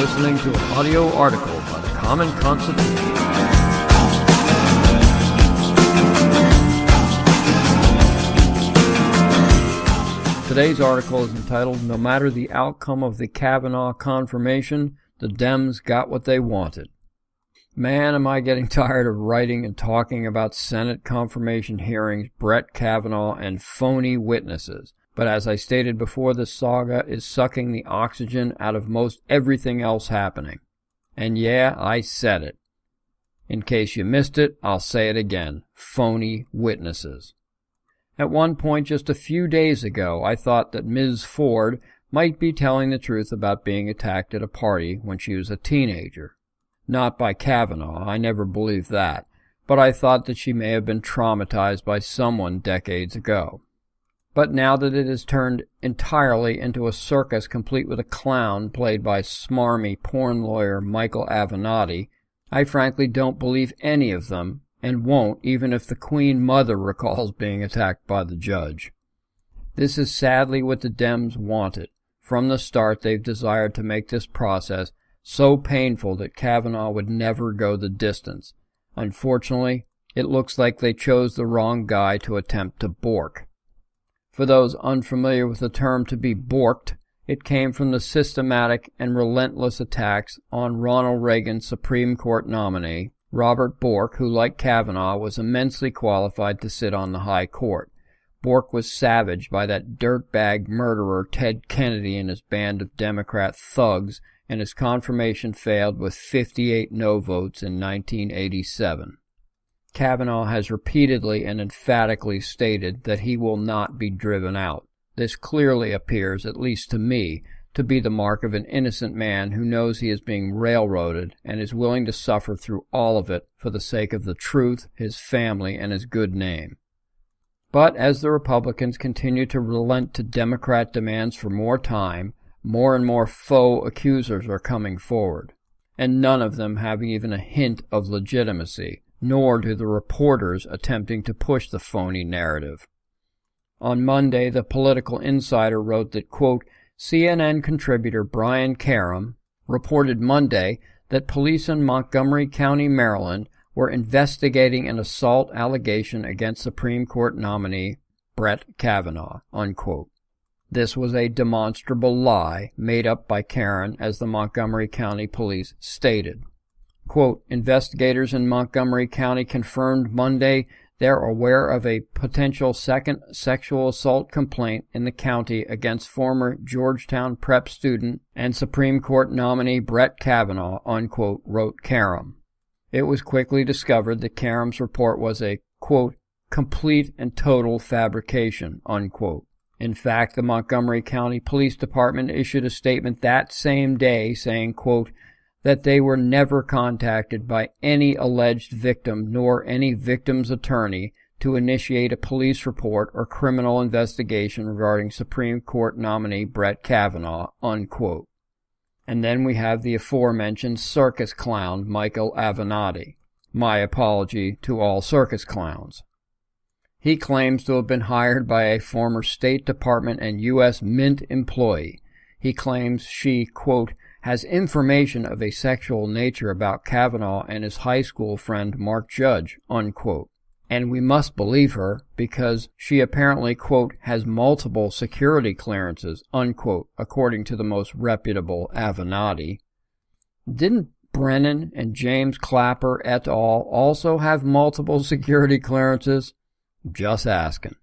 listening to an audio article by the Common Constitution. Today's article is entitled, "No Matter the Outcome of the Kavanaugh Confirmation, the Dems Got What They Wanted." Man, am I getting tired of writing and talking about Senate confirmation hearings, Brett Kavanaugh, and phony witnesses. But as I stated before, this saga is sucking the oxygen out of most everything else happening. And yeah, I said it. In case you missed it, I'll say it again. Phony witnesses. At one point just a few days ago, I thought that Ms. Ford might be telling the truth about being attacked at a party when she was a teenager. Not by Kavanaugh, I never believed that, but I thought that she may have been traumatized by someone decades ago. But now that it has turned entirely into a circus complete with a clown played by smarmy porn lawyer Michael Avenatti, I frankly don't believe any of them, and won't even if the Queen Mother recalls being attacked by the judge. This is sadly what the Dems wanted. From the start, they've desired to make this process so painful that Kavanaugh would never go the distance. Unfortunately, it looks like they chose the wrong guy to attempt to Bork. For those unfamiliar with the term to be borked, it came from the systematic and relentless attacks on Ronald Reagan's Supreme Court nominee, Robert Bork, who, like Kavanaugh, was immensely qualified to sit on the high court. Bork was savaged by that dirtbag murderer Ted Kennedy and his band of Democrat thugs, and his confirmation failed with 58 no votes in 1987. Kavanaugh has repeatedly and emphatically stated that he will not be driven out. This clearly appears, at least to me, to be the mark of an innocent man who knows he is being railroaded and is willing to suffer through all of it for the sake of the truth, his family, and his good name. But as the Republicans continue to relent to Democrat demands for more time, more and more faux accusers are coming forward, and none of them have even a hint of legitimacy, nor do the reporters attempting to push the phony narrative. On Monday, the Political Insider wrote that, quote, CNN contributor Brian Kerim reported Monday that police in Montgomery County, Maryland, were investigating an assault allegation against Supreme Court nominee Brett Kavanaugh, unquote. This was a demonstrable lie made up by Kerim, as the Montgomery County Police stated. Quote, investigators in Montgomery County confirmed Monday they're aware of a potential second sexual assault complaint in the county against former Georgetown prep student and Supreme Court nominee Brett Kavanaugh, unquote, wrote Kerim. It was quickly discovered that Kerim's report was a, quote, complete and total fabrication, unquote. In fact, the Montgomery County Police Department issued a statement that same day saying, quote, that they were never contacted by any alleged victim nor any victim's attorney to initiate a police report or criminal investigation regarding Supreme Court nominee Brett Kavanaugh, unquote. And then we have the aforementioned circus clown Michael Avenatti. My apology to all circus clowns. He claims to have been hired by a former State Department and U.S. Mint employee. He claims she, quote, has information of a sexual nature about Kavanaugh and his high school friend Mark Judge, unquote. And we must believe her because she apparently, quote, has multiple security clearances, unquote, according to the most reputable Avenatti. Didn't Brennan and James Clapper et al. Also have multiple security clearances? Just asking.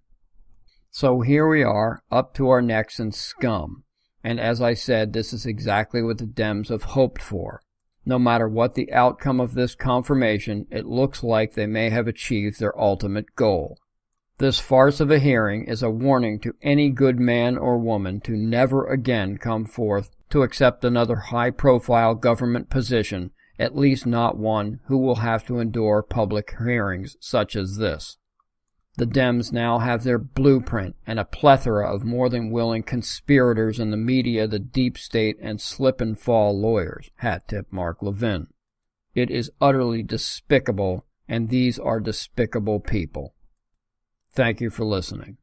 So here we are, up to our necks in scum. And as I said, this is exactly what the Dems have hoped for. No matter what the outcome of this confirmation, it looks like they may have achieved their ultimate goal. This farce of a hearing is a warning to any good man or woman to never again come forth to accept another high-profile government position, at least not one who will have to endure public hearings such as this. The Dems now have their blueprint and a plethora of more than willing conspirators in the media, the deep state, and slip-and-fall lawyers. Hat tip Mark Levin. It is utterly despicable, and these are despicable people. Thank you for listening.